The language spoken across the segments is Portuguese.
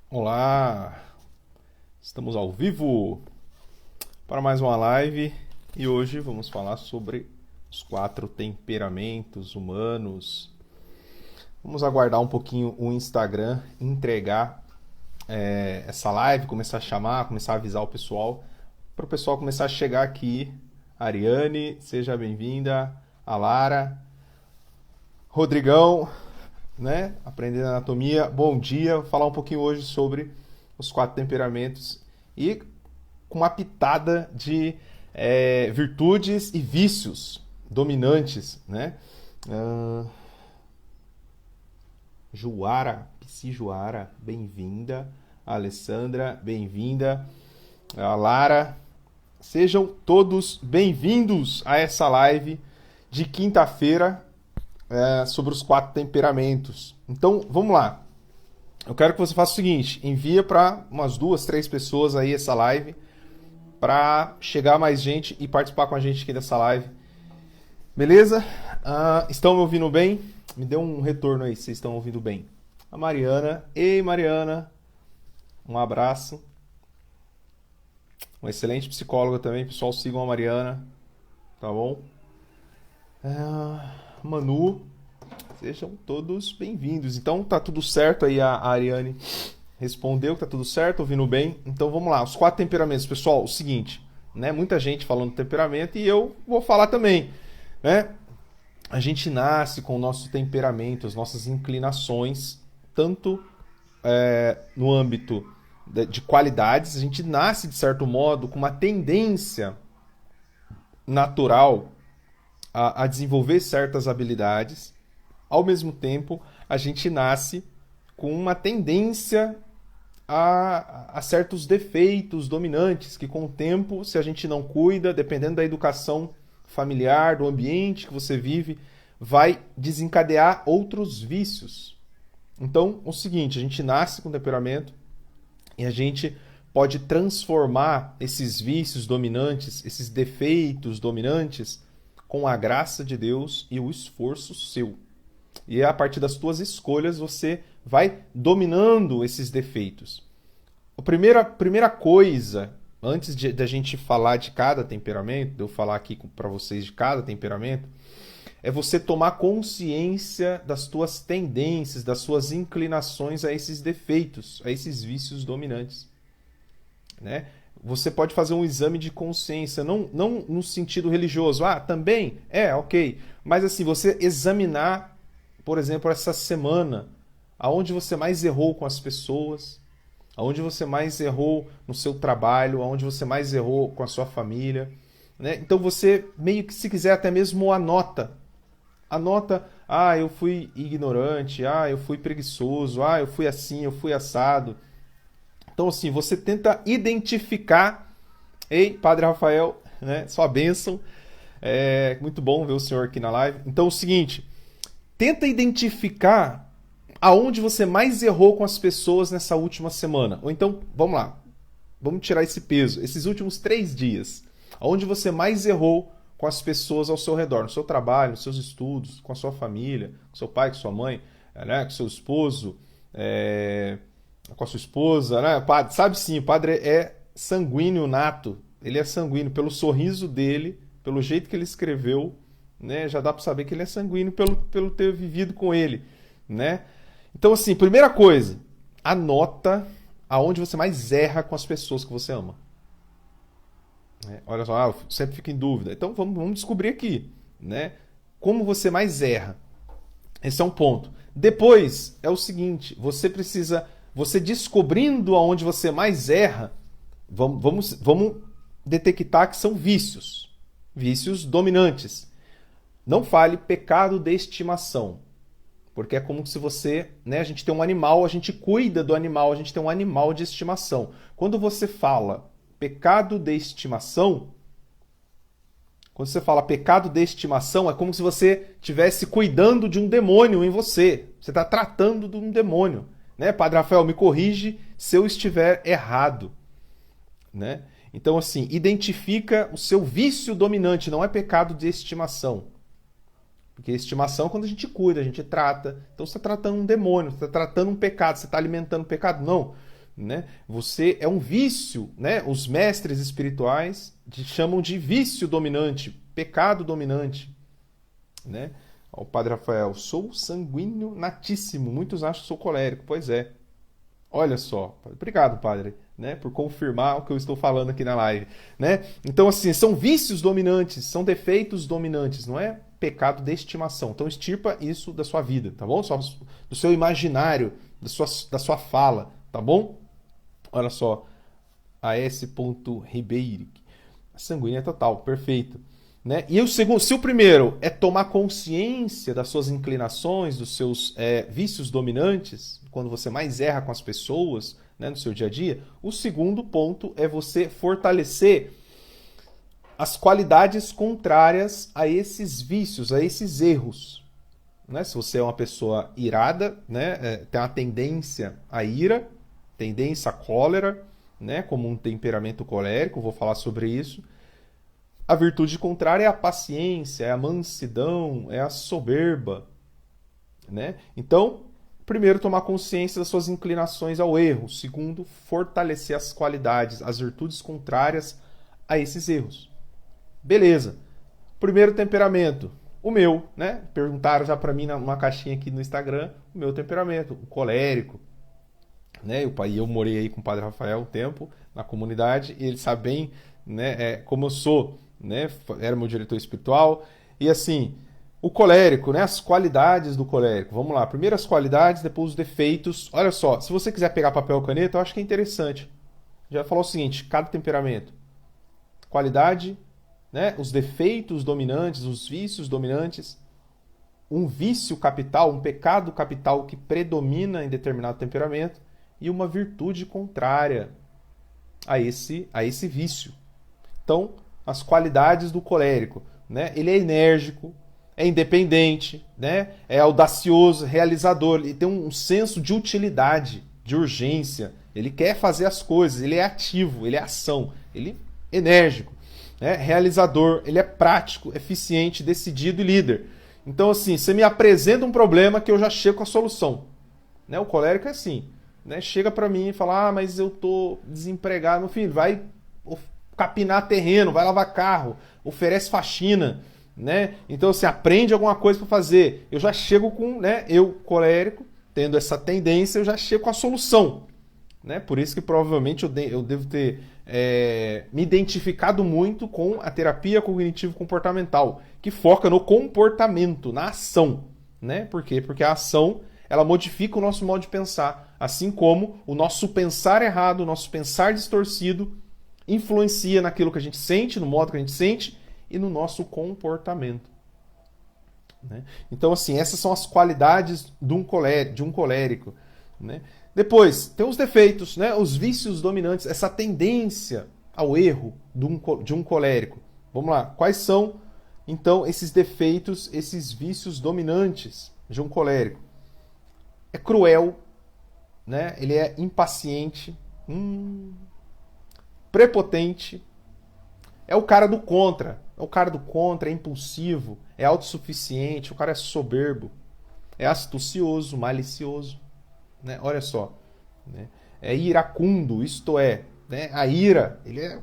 Olá, estamos ao vivo para mais uma live e hoje vamos falar sobre os 4 temperamentos humanos. Vamos aguardar um pouquinho o Instagram entregar essa live, começar a chamar, começar a avisar o pessoal, para o pessoal começar a chegar aqui. Ariane, seja bem-vinda. A Lara, Rodrigão, né? Aprendendo anatomia. Bom dia. Vou falar um pouquinho hoje sobre os 4 temperamentos e com uma pitada de virtudes e vícios dominantes, né? Juara, Psi Juara, bem-vinda. A Alessandra, bem-vinda. A Lara, sejam todos bem-vindos a essa live de quinta-feira sobre os 4 temperamentos. Então, vamos lá. Eu quero que você faça o seguinte: envia para umas 2, 3 pessoas aí essa live, para chegar mais gente e participar com a gente aqui dessa live. Beleza? Estão me ouvindo bem? Me dê um retorno aí se vocês estão ouvindo bem. A Mariana. Ei, Mariana. Um abraço. Uma excelente psicóloga também. Pessoal, sigam a Mariana. Tá bom? Manu. Sejam todos bem-vindos. Então, tá tudo certo aí, a Ariane respondeu que tá tudo certo, ouvindo bem. Então, vamos lá. Os 4 temperamentos. Pessoal, o seguinte, né? Muita gente falando temperamento e eu vou falar também, né? A gente nasce com o nosso temperamento, as nossas inclinações, tanto no âmbito de qualidades. A gente nasce, de certo modo, com uma tendência natural a desenvolver certas habilidades. Ao mesmo tempo, a gente nasce com uma tendência a certos defeitos dominantes que, com o tempo, se a gente não cuida, dependendo da educação familiar, do ambiente que você vive, vai desencadear outros vícios. Então, o seguinte, a gente nasce com temperamento e a gente pode transformar esses vícios dominantes, esses defeitos dominantes, com a graça de Deus e o esforço seu. E a partir das tuas escolhas você vai dominando esses defeitos. A primeira coisa, antes da gente falar de cada temperamento, de eu falar aqui para vocês de cada temperamento, é você tomar consciência das tuas tendências, das suas inclinações a esses defeitos, a esses vícios dominantes, né? Você pode fazer um exame de consciência, não no sentido religioso. Também? Ok. Mas assim, você examinar, por exemplo, essa semana, aonde você mais errou com as pessoas, aonde você mais errou no seu trabalho, aonde você mais errou com a sua família, né? Então você, meio que, se quiser, até mesmo anota, eu fui ignorante, eu fui preguiçoso, eu fui assim, eu fui assado. Então, assim, você tenta identificar. Ei, Padre Rafael, né? Sua bênção. Muito bom ver o senhor aqui na live. Então, é o seguinte, tenta identificar aonde você mais errou com as pessoas nessa última semana. Ou então, vamos lá, vamos tirar esse peso. Esses últimos 3 dias, aonde você mais errou com as pessoas ao seu redor, no seu trabalho, nos seus estudos, com a sua família, com seu pai, com sua mãe, né? Com seu esposo, com a sua esposa, né? Padre, sabe sim, o padre é sanguíneo nato. Ele é sanguíneo pelo sorriso dele, pelo jeito que ele escreveu, né? Já dá para saber que ele é sanguíneo pelo ter vivido com ele, né? Então, assim, primeira coisa, anota aonde você mais erra com as pessoas que você ama. Olha só, eu sempre fico em dúvida. Então, vamos descobrir aqui, né? Como você mais erra. Esse é um ponto. Depois, é o seguinte, você descobrindo aonde você mais erra, vamos detectar que são vícios dominantes. Não fale pecado de estimação, porque é como se você, né, a gente tem um animal, a gente cuida do animal, a gente tem um animal de estimação. Quando você fala pecado de estimação, é como se você estivesse cuidando de um demônio em você. Você está tratando de um demônio, né? Padre Rafael, me corrige se eu estiver errado, né? Então, assim, identifica o seu vício dominante, não é pecado de estimação. Porque estimação é quando a gente cuida, a gente trata. Então você está tratando um demônio, você está tratando um pecado, você está alimentando o pecado. Não. né? Você é um vício, né? Os mestres espirituais te chamam de vício dominante, pecado dominante, né? O Padre Rafael, sou sanguíneo natíssimo. Muitos acham que sou colérico. Pois é. Olha só. Obrigado, Padre, né, por confirmar o que eu estou falando aqui na live, né? Então, assim, são vícios dominantes, são defeitos dominantes, não é pecado de estimação. Então, extirpa isso da sua vida, tá bom? Do seu imaginário, da sua fala, tá bom? Olha só. A.S. Ribeiro. Sanguínea total, perfeito. Né? E o segundo, se o primeiro é tomar consciência das suas inclinações, dos seus vícios dominantes, quando você mais erra com as pessoas, né, no seu dia a dia, o segundo ponto é você fortalecer as qualidades contrárias a esses vícios, a esses erros. Né? Se você é uma pessoa irada, né, tem uma tendência à ira, tendência à cólera, né, como um temperamento colérico, vou falar sobre isso. A virtude contrária é a paciência, é a mansidão, é a soberba, né? Então, primeiro, tomar consciência das suas inclinações ao erro. Segundo, fortalecer as qualidades, as virtudes contrárias a esses erros. Beleza. Primeiro temperamento, o meu, né? Perguntaram já para mim numa caixinha aqui no Instagram, o meu temperamento, o colérico, né? Eu morei aí com o Padre Rafael um tempo na comunidade e ele sabe bem, né, como eu sou, né? Era meu diretor espiritual. E assim, o colérico, né? As qualidades do colérico. Vamos lá, primeiro as qualidades, depois os defeitos. Olha só, se você quiser pegar papel e caneta, eu acho que é interessante. Já falou o seguinte, cada temperamento. Qualidade, né? Os defeitos dominantes, os vícios dominantes. Um vício capital, um pecado capital que predomina em determinado temperamento. E uma virtude contrária a esse vício. Então, as qualidades do colérico, né? Ele é enérgico, é independente, né? É audacioso, realizador, ele tem um senso de utilidade, de urgência, ele quer fazer as coisas, ele é ativo, ele é ação, ele é enérgico, né? Realizador, ele é prático, eficiente, decidido e líder. Então, assim, você me apresenta um problema que eu já chego com a solução, né? O colérico é assim, né? Chega para mim e fala, mas eu tô desempregado, meu filho, vai capinar terreno, vai lavar carro, oferece faxina, né? Então, assim, aprende alguma coisa para fazer. Eu já chego com, né? Eu, colérico, tendo essa tendência, eu já chego com a solução, né? Por isso que provavelmente eu devo ter me identificado muito com a terapia cognitivo-comportamental, que foca no comportamento, na ação, né? Por quê? Porque a ação, ela modifica o nosso modo de pensar, assim como o nosso pensar errado, o nosso pensar distorcido influencia naquilo que a gente sente, no modo que a gente sente e no nosso comportamento. Né? Então, assim, essas são as qualidades de um colérico. Né? Depois, tem os defeitos, né? Os vícios dominantes, essa tendência ao erro de um colérico. Vamos lá, quais são, então, esses defeitos, esses vícios dominantes de um colérico? É cruel, né? Ele é impaciente, prepotente, é o cara do contra. É o cara do contra, é impulsivo, é autossuficiente, o cara é soberbo, é astucioso, malicioso. Né? Olha só. Né? É iracundo, isto é, né? A ira, ele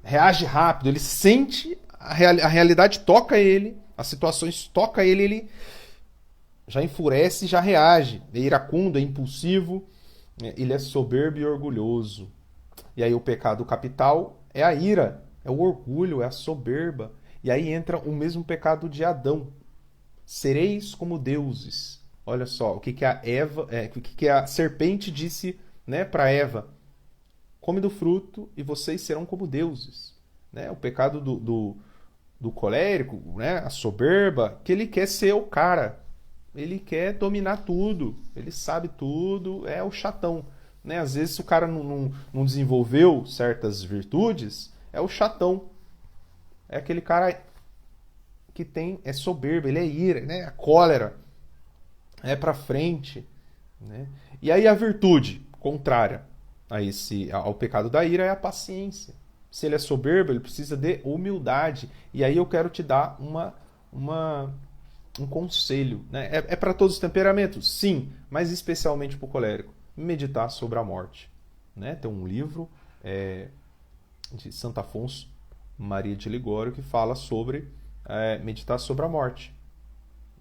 reage rápido, ele sente, a realidade toca ele, as situações tocam ele, ele já enfurece e já reage. É iracundo, é impulsivo, ele é soberbo e orgulhoso. E aí o pecado capital é a ira, é o orgulho, é a soberba. E aí entra o mesmo pecado de Adão. Sereis como deuses. Olha só, o que a serpente disse, né, para Eva. Come do fruto e vocês serão como deuses. Né? O pecado do colérico, né, a soberba, que ele quer ser o cara. Ele quer dominar tudo. Ele sabe tudo, é o chatão. Né? Às vezes, se o cara não desenvolveu certas virtudes, é o chatão. É aquele cara que é soberbo, ele é ira, né? A cólera, é pra frente. Né? E aí a virtude contrária ao pecado da ira é a paciência. Se ele é soberbo, ele precisa de humildade. E aí eu quero te dar um conselho. Né? É para todos os temperamentos? Sim, mas especialmente para o colérico. meditar sobre a morte. Né? Tem um livro de Santo Afonso Maria de Ligório que fala sobre meditar sobre a morte.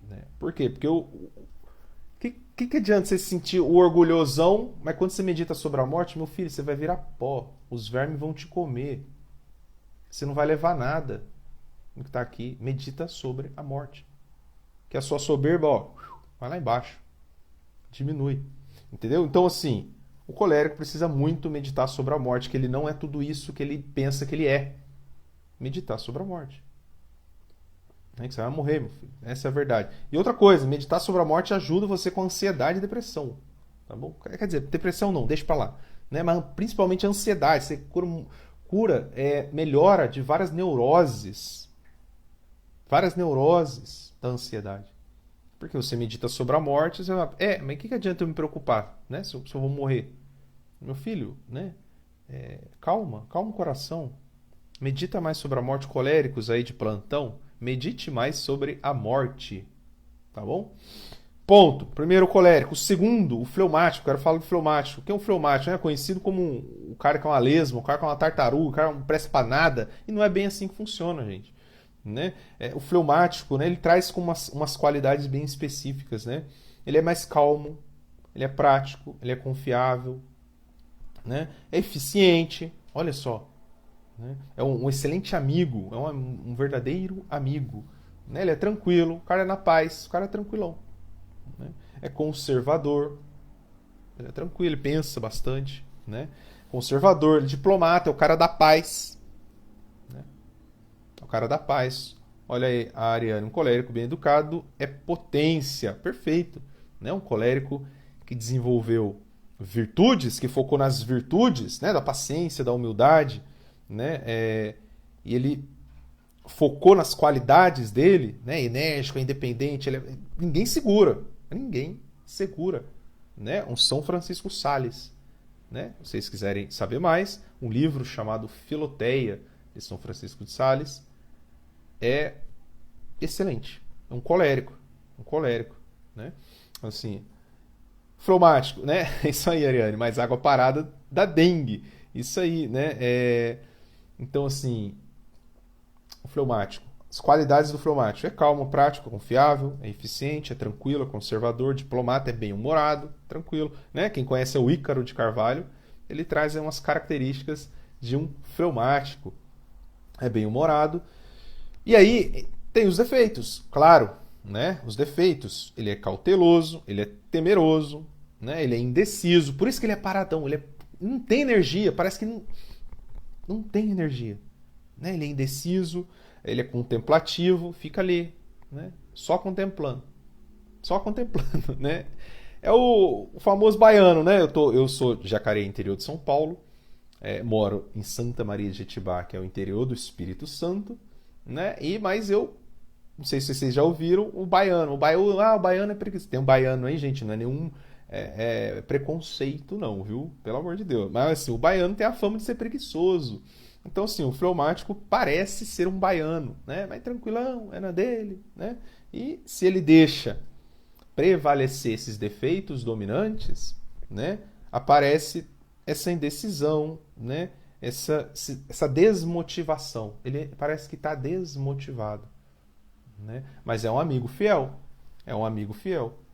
Né? Por quê? Porque que adianta você se sentir o orgulhosão, mas quando você medita sobre a morte, meu filho, você vai virar pó. Os vermes vão te comer. Você não vai levar nada no que está aqui. Medita sobre a morte. Que a sua soberba, ó, vai lá embaixo. Diminui. Entendeu? Então, assim, o colérico precisa muito meditar sobre a morte, que ele não é tudo isso que ele pensa que ele é. Meditar sobre a morte. Que você vai morrer, meu filho. Essa é a verdade. E outra coisa, meditar sobre a morte ajuda você com ansiedade e depressão. Tá bom? Quer dizer, depressão não, deixa pra lá. Né? Mas principalmente a ansiedade. Você melhora de várias neuroses. Várias neuroses da ansiedade. Porque você medita sobre a morte, você vai, mas o que adianta eu me preocupar, né? Se eu vou morrer? Meu filho, né? Calma o coração. Medita mais sobre a morte, coléricos aí de plantão. Medite mais sobre a morte. Tá bom? Ponto. Primeiro, o colérico. O segundo, o fleumático. Quero falar do fleumático. O que é um fleumático? É conhecido como o cara que é uma lesma, o cara que é uma tartaruga, o cara que não presta pra nada. E não é bem assim que funciona, gente. Né? O fleumático, né, ele traz com umas qualidades bem específicas. Né? Ele é mais calmo, ele é prático, ele é confiável, né? É eficiente. Olha só. Né? É um excelente amigo, é um verdadeiro amigo. Né? Ele é tranquilo, o cara é na paz, o cara é tranquilão. Né? É conservador, ele é tranquilo, ele pensa bastante. Né? Conservador, ele é diplomata, é o cara da paz. Né? É o cara da paz. Olha aí, a Ariane, um colérico bem educado é potência, perfeito. Né? Um colérico que desenvolveu virtudes, que focou nas virtudes, né? Da paciência, da humildade. Né? E ele focou nas qualidades dele, né? Enérgico, independente, ninguém segura, né? Um São Francisco Sales, né? Se vocês quiserem saber mais, um livro chamado Filoteia de São Francisco de Sales é excelente, é um colérico, né? Assim, fleumático, né? Isso aí, Ariane, mais água parada da dengue, isso aí, né? Então, assim, o fleumático. As qualidades do fleumático. É calmo, prático, confiável, é eficiente, é tranquilo, é conservador, diplomata, é bem-humorado, tranquilo. Né? Quem conhece o Ícaro de Carvalho, ele traz umas características de um fleumático. É bem-humorado. E aí, tem os defeitos, claro. Né? Os defeitos. Ele é cauteloso, ele é temeroso, né? Ele é indeciso. Por isso que ele é paradão. Ele não tem energia, parece que não tem energia. Né? Ele é indeciso, ele é contemplativo, fica ali, né? Só contemplando. Né? É o famoso baiano, né? Eu sou de Jacareí, interior de São Paulo, moro em Santa Maria de Jetibá, que é o interior do Espírito Santo, né? Mas eu não sei se vocês já ouviram o baiano. O baiano é preguiçoso. Tem um baiano aí, gente, não é nenhum preconceito não, viu? Pelo amor de Deus. Mas assim, o baiano tem a fama de ser preguiçoso. Então, assim, o fleumático parece ser um baiano, né? Mas tranquilão, é na dele, né? E se ele deixa prevalecer esses defeitos dominantes, né? Aparece essa indecisão, né? Essa desmotivação. Ele parece que está desmotivado, né? Mas é um amigo fiel.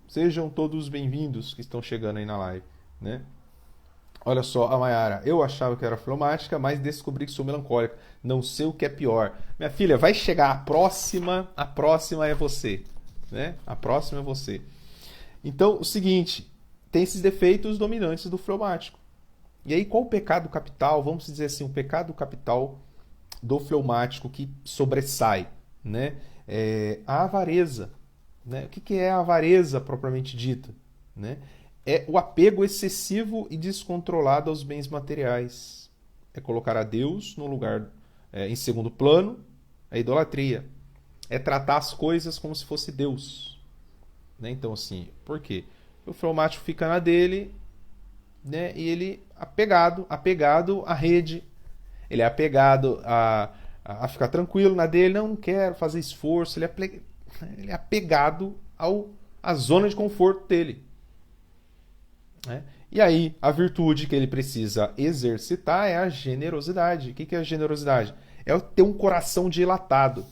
Sejam todos bem-vindos que estão chegando aí na live, né? Olha só, a Mayara, eu achava que era fleumática, mas descobri que sou melancólica. Não sei o que é pior. Minha filha, vai chegar a próxima é você. Né? A próxima é você. Então, o seguinte, tem esses defeitos dominantes do fleumático. E aí, qual o pecado capital? Vamos dizer assim, o pecado capital do fleumático que sobressai, né? A avareza. Né? O que é a avareza propriamente dita? Né? É o apego excessivo e descontrolado aos bens materiais. É colocar a Deus no lugar, em segundo plano, a idolatria. É tratar as coisas como se fosse Deus. Né? Então, assim, por quê? O fleumático fica na dele, né? E ele apegado à rede. Ele é apegado a ficar tranquilo na dele. Não quero fazer esforço. Ele é apegado à zona de conforto dele. Né? E aí, a virtude que ele precisa exercitar é a generosidade. O que é a generosidade? É ter um coração dilatado,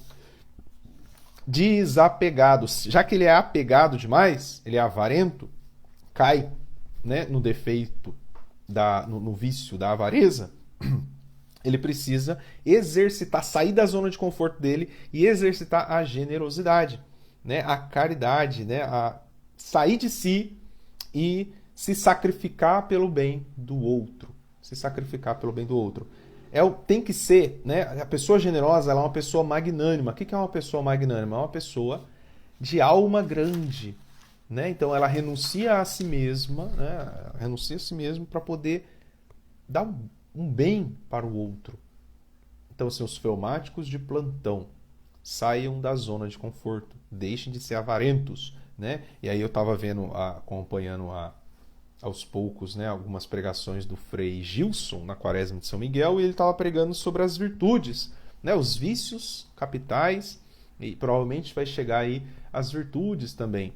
desapegado. Já que ele é apegado demais, ele é avarento, cai, né, no defeito, no vício da avareza, ele precisa exercitar, sair da zona de conforto dele e exercitar a generosidade, né, a caridade, né, a sair de si e se sacrificar pelo bem do outro. Se sacrificar pelo bem do outro. Tem que ser, né? A pessoa generosa, ela é uma pessoa magnânima. O que é uma pessoa magnânima? É uma pessoa de alma grande, né? Então ela renuncia a si mesma, né? Renuncia a si mesma para poder dar um bem para o outro. Então, assim, os fleumáticos de plantão saiam da zona de conforto, deixem de ser avarentos, né? E aí eu estava acompanhando aos poucos, né, algumas pregações do Frei Gilson na Quaresma de São Miguel, e ele estava pregando sobre as virtudes, né, os vícios capitais, e provavelmente vai chegar aí as virtudes também.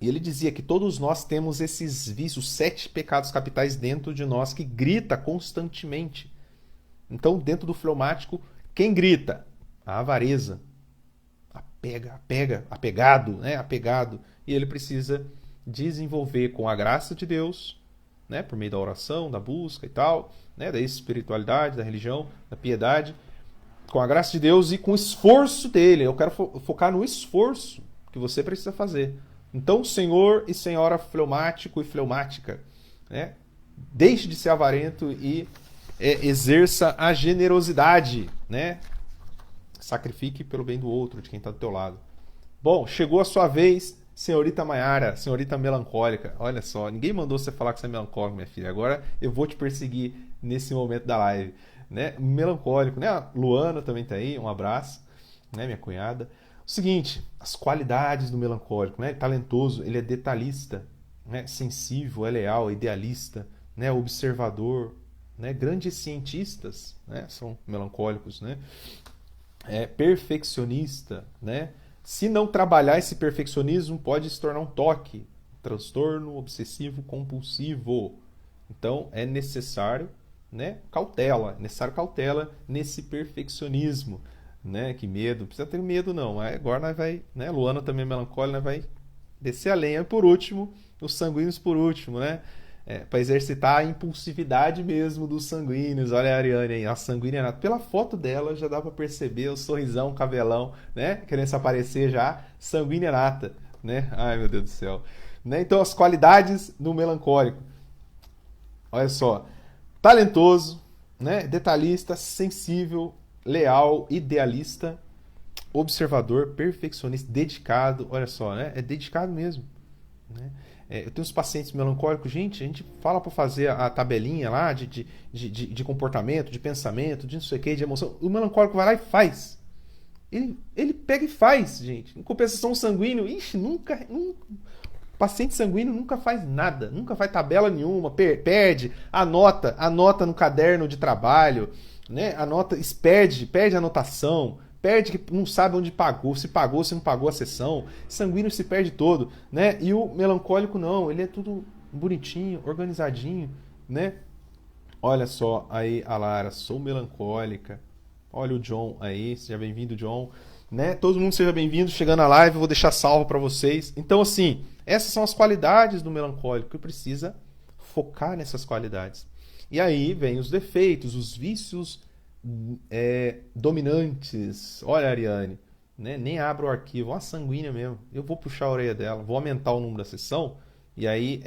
E ele dizia que todos nós temos esses vícios, 7 pecados capitais dentro de nós que grita constantemente. Então, dentro do fleumático, quem grita? A avareza. Apegado, né? Apegado. E ele precisa desenvolver com a graça de Deus, né? Por meio da oração, da busca e tal, né? Da espiritualidade, da religião, da piedade, com a graça de Deus e com o esforço dele. Eu quero focar no esforço que você precisa fazer. Então, senhor e senhora fleumático e fleumática, né? Deixe de ser avarento e exerça a generosidade, né? Sacrifique pelo bem do outro, de quem está do teu lado. Bom, chegou a sua vez, senhorita Maiara, senhorita melancólica. Olha só, ninguém mandou você falar que você é melancólico, minha filha. Agora eu vou te perseguir nesse momento da live, né? Melancólico, né? A Luana também tá aí, um abraço, né? Minha cunhada. O seguinte, as qualidades do melancólico, né? Talentoso, ele é detalhista, né? Sensível, é leal, é idealista, né? Observador, né? Grandes cientistas, né? São melancólicos, né? Perfeccionista, né? Se não trabalhar esse perfeccionismo, pode se tornar um toque, transtorno obsessivo compulsivo. Então é necessário, né, cautela, nesse perfeccionismo, né? Que medo, não precisa ter medo não. Agora nós vai, né? Luana também é melancólica, nós vai descer a lenha. Por último, os sanguíneos por último, né? Para exercitar a impulsividade mesmo dos sanguíneos. Olha a Ariane aí, a sanguínea nata. Pela foto dela já dá para perceber o sorrisão, o cabelão, né? Querendo se aparecer já, sanguínea nata, né? Ai, meu Deus do céu. Né? Então, as qualidades do melancólico. Olha só, talentoso, né? Detalhista, sensível, leal, idealista, observador, perfeccionista, dedicado. Olha só, né? É dedicado mesmo, né? Eu tenho uns pacientes melancólicos, gente, a gente fala para fazer a tabelinha lá de comportamento, de pensamento, de não sei o que, de emoção. O melancólico vai lá e faz. Ele pega e faz, gente. Em compensação, o sanguíneo, nunca. Paciente sanguíneo nunca faz nada, nunca faz tabela nenhuma, perde, anota no caderno de trabalho, né? Perde a anotação. Perde que não sabe onde pagou, se não pagou a sessão. Sanguíneo se perde todo, né? E o melancólico não, ele é tudo bonitinho, organizadinho, né? Olha só, aí a Lara, sou melancólica. Olha o John aí, seja bem-vindo, John, né? Todo mundo seja bem-vindo, chegando na live, eu vou deixar salvo para vocês. Então, assim, essas são as qualidades do melancólico, que precisa focar nessas qualidades. E aí vem os defeitos, os vícios dominantes. Olha, Ariane, né? Nem abro o arquivo, uma sanguínea mesmo. Eu vou puxar a orelha dela, vou aumentar o número da sessão e aí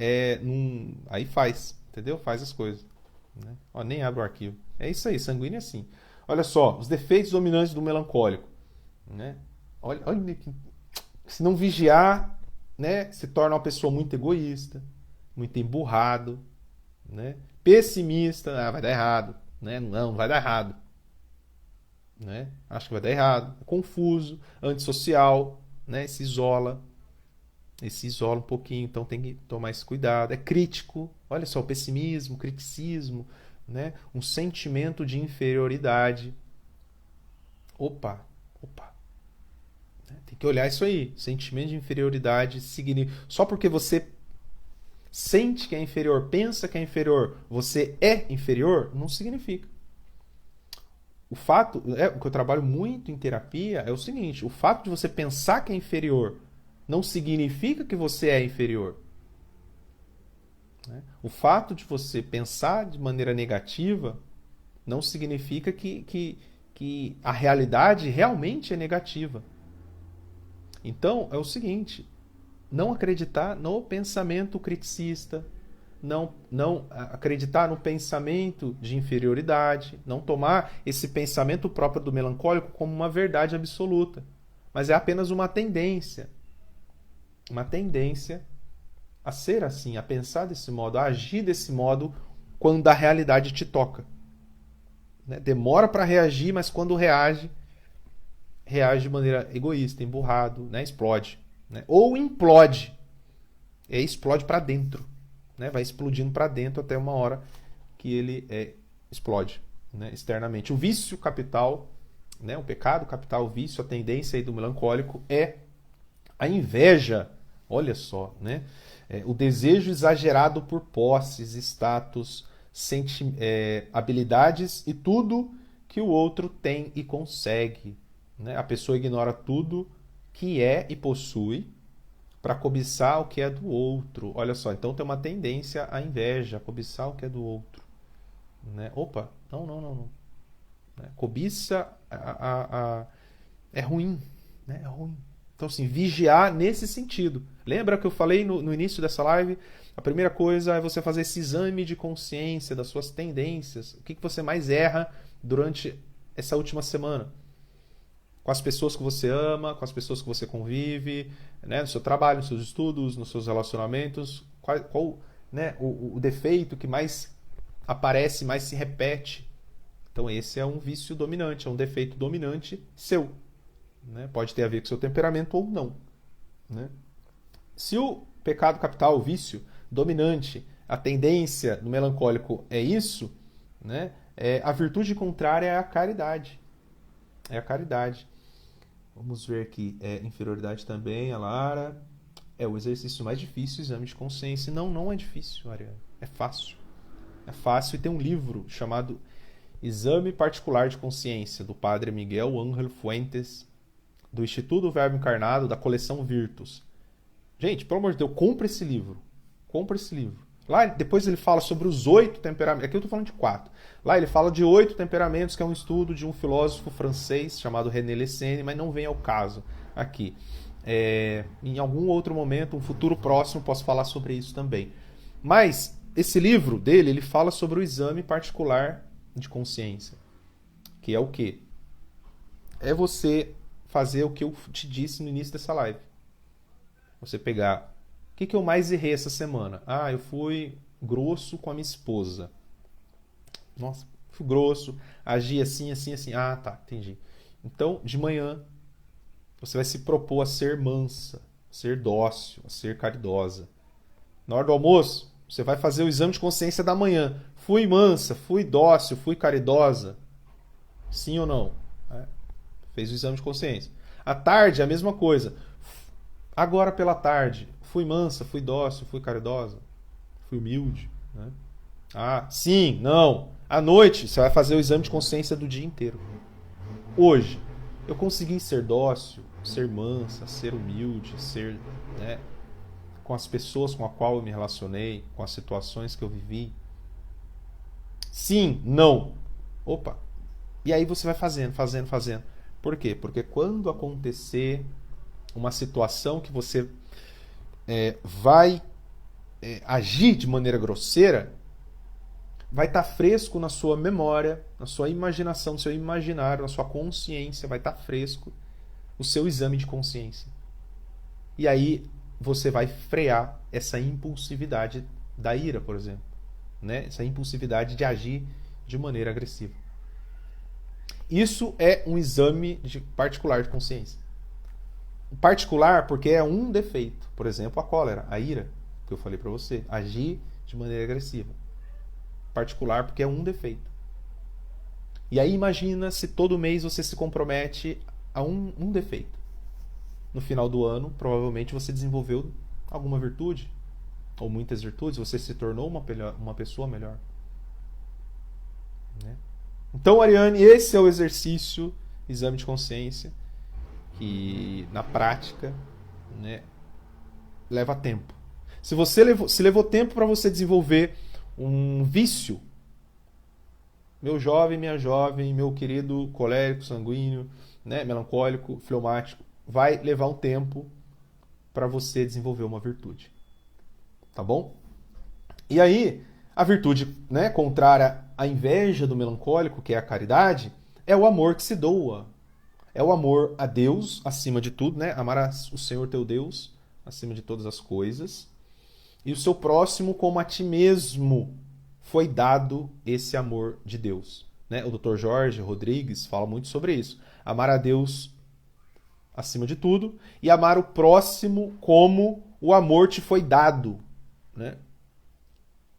aí faz, entendeu? Faz as coisas, né? Ó, nem abro o arquivo. É isso aí, sanguínea é assim. Olha só, os defeitos dominantes do melancólico, né? Olha se não vigiar, né? Se torna uma pessoa muito egoísta, muito emburrado, né? Pessimista, vai dar errado, né? Não vai dar errado. Né? Acho que vai dar errado, confuso, antissocial, né? Se isola um pouquinho, então tem que tomar esse cuidado. É crítico, olha só, o pessimismo, criticismo, né? Um sentimento de inferioridade. Opa, tem que olhar isso aí. Sentimento de inferioridade significa só porque você sente que é inferior, pensa que é inferior, você é inferior, não significa. O fato, o que eu trabalho muito em terapia é o seguinte: o fato de você pensar que é inferior não significa que você é inferior. O fato de você pensar de maneira negativa não significa que a realidade realmente é negativa. Então, é o seguinte: não acreditar no pensamento criticista, não acreditar no pensamento de inferioridade, não tomar esse pensamento próprio do melancólico como uma verdade absoluta, mas é apenas uma tendência a ser assim, a pensar desse modo, a agir desse modo quando a realidade te toca. Demora para reagir, mas quando reage de maneira egoísta, emburrado, explode. Ou implode. Explode para dentro. Vai explodindo para dentro até uma hora que ele explode externamente. O vício capital, o pecado capital, o vício, a tendência aí do melancólico é a inveja. Olha só, o desejo exagerado por posses, status, habilidades e tudo que o outro tem e consegue. A pessoa ignora tudo que é e possui para cobiçar o que é do outro. Olha só, então tem uma tendência à inveja, a cobiçar o que é do outro. Opa, não. Cobiça é ruim. É ruim. Então, assim, vigiar nesse sentido. Lembra que eu falei no início dessa live? A primeira coisa é você fazer esse exame de consciência das suas tendências. O que você mais erra durante essa última semana? Com as pessoas que você ama, com as pessoas que você convive, no seu trabalho, nos seus estudos, nos seus relacionamentos. Qual o defeito que mais aparece, mais se repete? Então esse é um vício dominante, é um defeito dominante seu. Pode ter a ver com o seu temperamento ou não. Se o pecado capital, o vício dominante, a tendência do melancólico é isso, a virtude contrária é a caridade. É a caridade. Vamos ver aqui. Inferioridade também, a Lara. O exercício mais difícil, o exame de consciência. Não é difícil, Ariane. É fácil. É fácil e tem um livro chamado Exame Particular de Consciência, do padre Miguel Ángel Fuentes, do Instituto Verbo Encarnado, da coleção Virtus. Gente, pelo amor de Deus, compra esse livro. Compra esse livro. Lá depois ele fala sobre os 8 temperamentos. Aqui eu estou falando de 4. Lá ele fala de 8 temperamentos, que é um estudo de um filósofo francês chamado René Lessene, mas não vem ao caso aqui. Em algum outro momento, um futuro próximo, posso falar sobre isso também. Mas esse livro dele, ele fala sobre o exame particular de consciência. Que é o quê? É você fazer o que eu te disse no início dessa live. Você pegar... O que eu mais errei essa semana? Eu fui grosso com a minha esposa. Nossa, fui grosso, agi assim, assim, assim. Tá, entendi. Então, de manhã, você vai se propor a ser mansa, a ser dócil, a ser caridosa. Na hora do almoço, você vai fazer o exame de consciência da manhã. Fui mansa, fui dócil, fui caridosa? Sim ou não? Fez o exame de consciência. À tarde, a mesma coisa. Agora pela tarde, fui mansa, fui dócil, fui caridosa, fui humilde. Sim, não. À noite, você vai fazer o exame de consciência do dia inteiro. Hoje, eu consegui ser dócil, ser mansa, ser humilde, ser com as pessoas com as quais eu me relacionei, com as situações que eu vivi. Sim, não. Opa. E aí você vai fazendo. Por quê? Porque quando acontecer uma situação que você vai agir de maneira grosseira, vai estar fresco na sua memória, na sua imaginação, no seu imaginário, na sua consciência, vai estar fresco o seu exame de consciência. E aí você vai frear essa impulsividade da ira, por exemplo. Essa impulsividade de agir de maneira agressiva. Isso é um exame particular de consciência. Particular porque é um defeito. Por exemplo, a cólera, a ira, que eu falei para você. Agir de maneira agressiva. Particular porque é um defeito. E aí imagina se todo mês você se compromete a um defeito. No final do ano, provavelmente você desenvolveu alguma virtude. ou muitas virtudes, você se tornou uma pessoa melhor. Né? Então, Ariane, esse é o exercício, exame de consciência, que na prática, né, leva tempo. Se levou tempo para você desenvolver um vício, meu jovem, minha jovem, meu querido colérico, sanguíneo, né, melancólico, fleumático, vai levar um tempo para você desenvolver uma virtude. Tá bom? E aí, a virtude, né, contrária à inveja do melancólico, que é a caridade, é o amor que se doa. É o amor a Deus, acima de tudo, né? Amar o Senhor teu Deus, acima de todas as coisas. E o seu próximo como a ti mesmo foi dado esse amor de Deus. Né? O Dr. Jorge Rodrigues fala muito sobre isso. Amar a Deus acima de tudo e amar o próximo como o amor te foi dado. Né?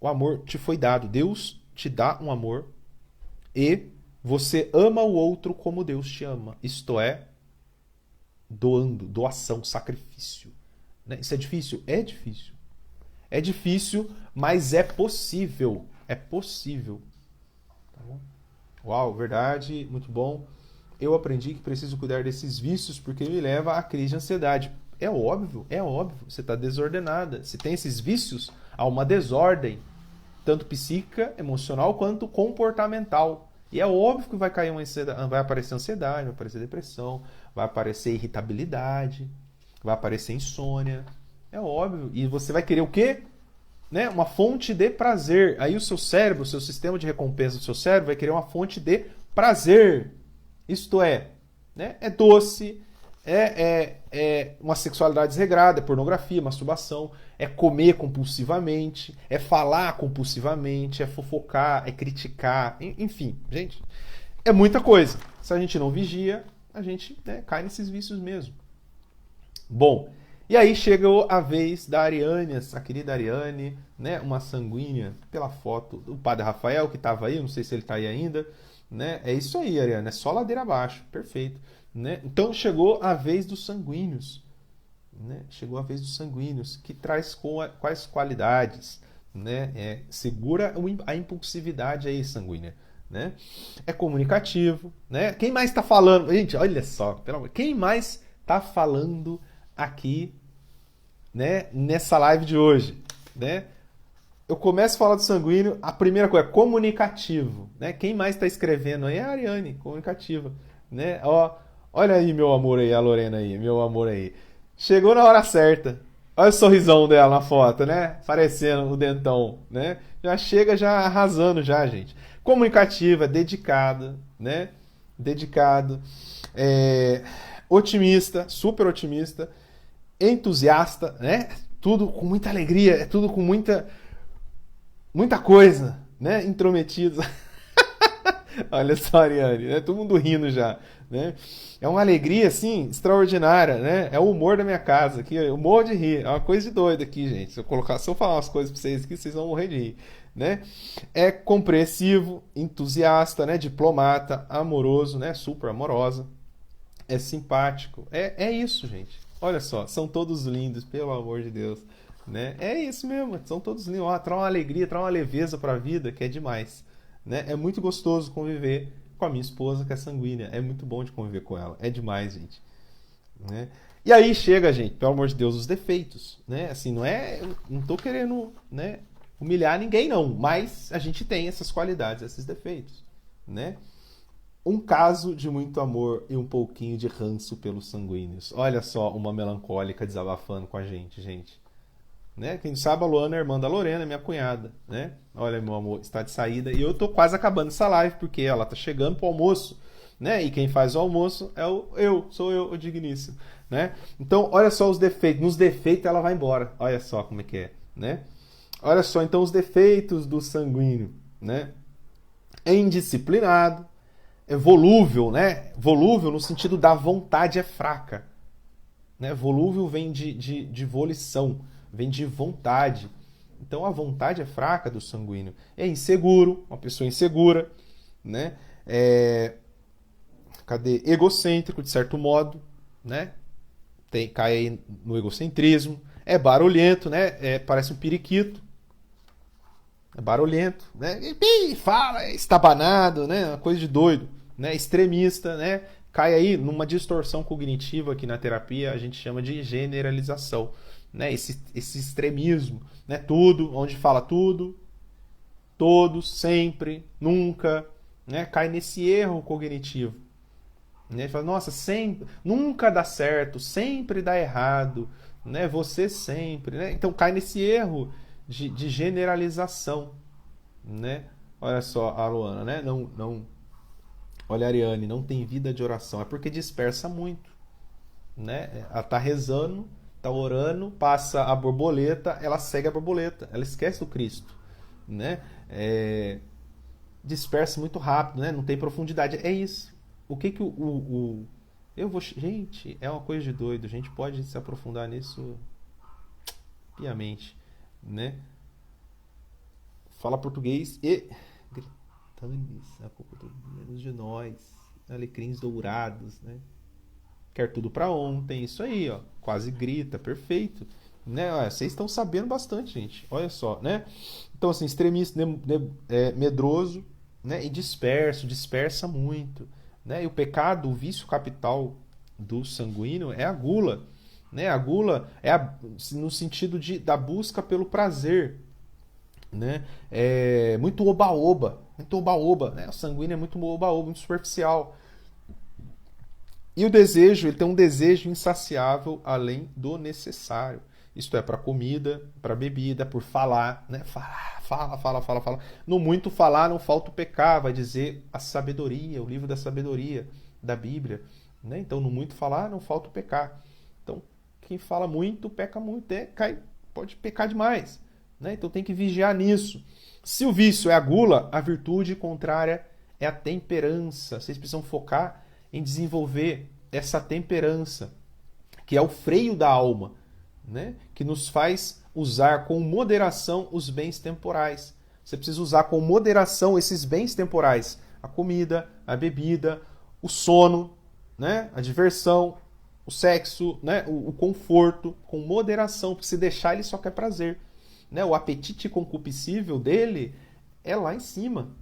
O amor te foi dado. Deus te dá um amor e você ama o outro como Deus te ama. Isto é, doando, doação, sacrifício. Né? Isso é difícil? É difícil. É difícil, mas é possível. É possível. Tá bom? Uau, verdade, muito bom. Eu aprendi que preciso cuidar desses vícios porque me leva à crise de ansiedade. É óbvio. Você está desordenada. Se tem esses vícios, há uma desordem, tanto psíquica, emocional, quanto comportamental. E é óbvio que vai cair vai aparecer ansiedade, vai aparecer depressão, vai aparecer irritabilidade, vai aparecer insônia. É óbvio. E você vai querer o quê? Né? Uma fonte de prazer. Aí o seu cérebro, o seu sistema de recompensa do seu cérebro vai querer uma fonte de prazer. Isto é, né? É doce, é uma sexualidade desregrada, é pornografia, masturbação, é comer compulsivamente, é falar compulsivamente, é fofocar, é criticar, enfim, gente, é muita coisa. Se a gente não vigia, a gente, né, cai nesses vícios mesmo. Bom, e aí chegou a vez da Ariane, a querida Ariane, né, uma sanguínea, pela foto do Padre Rafael, que estava aí, não sei se ele está aí ainda, né? É isso aí, Ariane, é só ladeira abaixo, perfeito. Né? Então chegou a vez dos sanguíneos. Né? Chegou a vez dos sanguíneos, que traz quais qualidades? Né? Segura a impulsividade aí, sanguínea. Né? É comunicativo. Né? Quem mais está falando? Gente, olha só, pelo amor, quem mais está falando aqui, né, nessa live de hoje? Né? Eu começo a falar do sanguíneo, a primeira coisa é comunicativo. Né? Quem mais está escrevendo aí é a Ariane, comunicativa. Né? Ó, olha aí meu amor aí, a Lorena aí, meu amor aí. Chegou na hora certa. Olha o sorrisão dela na foto, né? Parecendo o dentão, né? Já chega já arrasando já, gente. Comunicativa, dedicada, né? Dedicado. Otimista, super otimista. Entusiasta, né? Tudo com muita alegria, é tudo com muita coisa, né? Intrometido. Olha só, Ariane, né? Todo mundo rindo já, né? É uma alegria, assim, extraordinária, né? É o humor da minha casa aqui, eu morro de rir. É uma coisa de doido aqui, gente. Se eu falar umas coisas pra vocês aqui, vocês vão morrer de rir, né? É compreensivo, entusiasta, né? Diplomata, amoroso, né? Super amorosa. É simpático. É isso, gente. Olha só, são todos lindos, pelo amor de Deus, né? É isso mesmo, são todos lindos. Ó, traz uma alegria, traz uma leveza pra vida, que é demais. Né? É muito gostoso conviver com a minha esposa, que é sanguínea. É muito bom de conviver com ela. É demais, gente. Né? E aí chega, gente, pelo amor de Deus, os defeitos. Né? Assim, não tô querendo, né, humilhar ninguém, não. Mas a gente tem essas qualidades, esses defeitos. Né? Um caso de muito amor e um pouquinho de ranço pelos sanguíneos. Olha só uma melancólica desabafando com a gente, gente. Né? Quem sabe a Luana é irmã da Lorena, minha cunhada, né? Olha, meu amor, está de saída e eu tô quase acabando essa live porque ela tá chegando pro almoço, né? E quem faz o almoço é sou eu, o digníssimo, né? Então, olha só os defeitos. Nos defeitos ela vai embora. Olha só como é que é, né? Olha só então os defeitos do sanguíneo, né? É indisciplinado, é volúvel, né? Volúvel no sentido da vontade é fraca, né? Volúvel vem de volição, vem de vontade. Então a vontade é fraca do sanguíneo. É inseguro, uma pessoa insegura, né? Egocêntrico, de certo modo, né? Cai aí no egocentrismo. É barulhento, né? Parece um periquito. É barulhento, né? E fala, é estabanado, né? Uma coisa de doido, né? Extremista, né? Cai aí numa distorção cognitiva que na terapia a gente chama de generalização, né? Esse extremismo, né? Tudo, onde fala tudo, todos, sempre, nunca, né? Cai nesse erro cognitivo, né? Fala, nossa, sempre, nunca dá certo, sempre dá errado, né? Você sempre, né? Então cai nesse erro de generalização, né? Olha só a Luana, né? Olha a Ariane, não tem vida de oração, é porque dispersa muito, né? Ela tá rezando, tá orando, passa a borboleta, ela segue a borboleta, ela esquece do Cristo, né? Dispersa muito rápido, né? Não tem profundidade. É isso. O que que eu vou... Gente, é uma coisa de doido. A gente pode se aprofundar nisso piamente, né? Fala português e... Gritanes, a culpa do menos de nós. Alecrins dourados, né? Quer tudo pra ontem. Isso aí, ó. Quase grita. Perfeito. Né? Olha, vocês estão sabendo bastante, gente. Olha só, né? Então, assim, extremista, medroso, né? E dispersa muito, né? E o pecado, o vício capital do sanguíneo é a gula, né? A gula é no sentido da busca pelo prazer, né? É muito oba-oba, né? O sanguíneo é muito oba-oba, muito superficial. E o desejo, ele tem um desejo insaciável além do necessário. Isto é, para comida, para bebida, por falar, né? Fala. No muito falar não falta o pecar, vai dizer a sabedoria, o livro da sabedoria da Bíblia, né? Então, no muito falar não falta o pecar. Então, quem fala muito, peca muito, pode pecar demais, né? Então, tem que vigiar nisso. Se o vício é a gula, a virtude contrária é a temperança. Vocês precisam focar em desenvolver essa temperança, que é o freio da alma, né? Que nos faz usar com moderação os bens temporais. Você precisa usar com moderação esses bens temporais. A comida, a bebida, o sono, né? A diversão, o sexo, né? O conforto, com moderação. Porque se deixar, ele só quer prazer, né? O apetite concupiscível dele é lá em cima,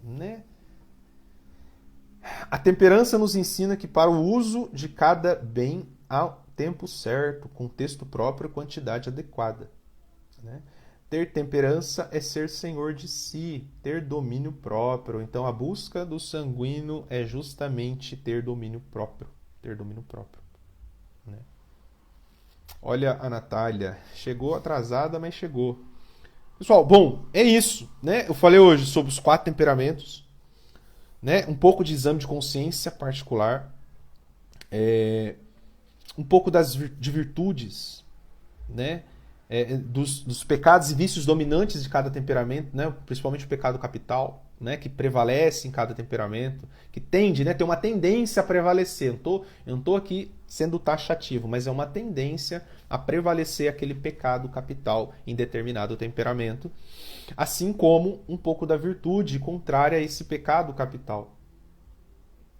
né? A temperança nos ensina que para o uso de cada bem há tempo certo, contexto próprio e quantidade adequada, né? Ter temperança é ser senhor de si, ter domínio próprio. Então a busca do sanguíneo é justamente ter domínio próprio. Ter domínio próprio, né? Olha a Natália, chegou atrasada, mas chegou. Pessoal, bom, é isso, né? Eu falei hoje sobre os 4 temperamentos, né? Um pouco de exame de consciência particular, um pouco de virtudes, né? Dos pecados e vícios dominantes de cada temperamento, né? Principalmente o pecado capital, né? Que prevalece em cada temperamento, que tende, né? Tem uma tendência a prevalecer. Eu não tô aqui sendo taxativo, mas é uma tendência a prevalecer aquele pecado capital em determinado temperamento, assim como um pouco da virtude contrária a esse pecado capital,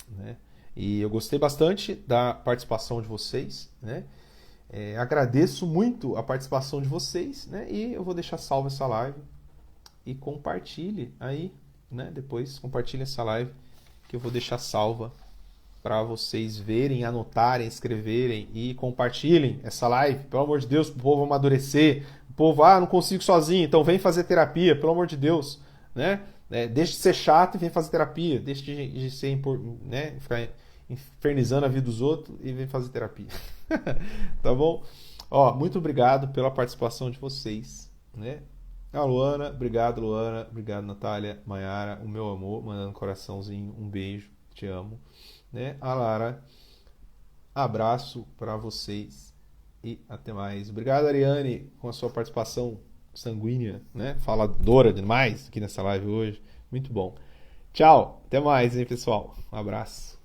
né? E eu gostei bastante da participação de vocês, né? Agradeço muito a participação de vocês, né? E eu vou deixar salva essa live e compartilhe aí, né? Depois compartilhe essa live que eu vou deixar salva para vocês verem, anotarem, escreverem e compartilhem essa live, pelo amor de Deus, para o povo amadurecer. O povo, não consigo sozinho, então vem fazer terapia, pelo amor de Deus, né? Deixe de ser chato e vem fazer terapia, deixe de ser, né? Ficar infernizando a vida dos outros e vem fazer terapia. Tá bom? Muito obrigado pela participação de vocês, né? A Luana, obrigado Luana, obrigado Natália, Maiara, o meu amor, mandando um coraçãozinho, um beijo, te amo, né? A Lara, abraço para vocês e até mais. Obrigado Ariane com a sua participação sanguínea, né? Faladora demais aqui nessa live hoje, muito bom. Tchau, até mais, hein, pessoal? Um abraço.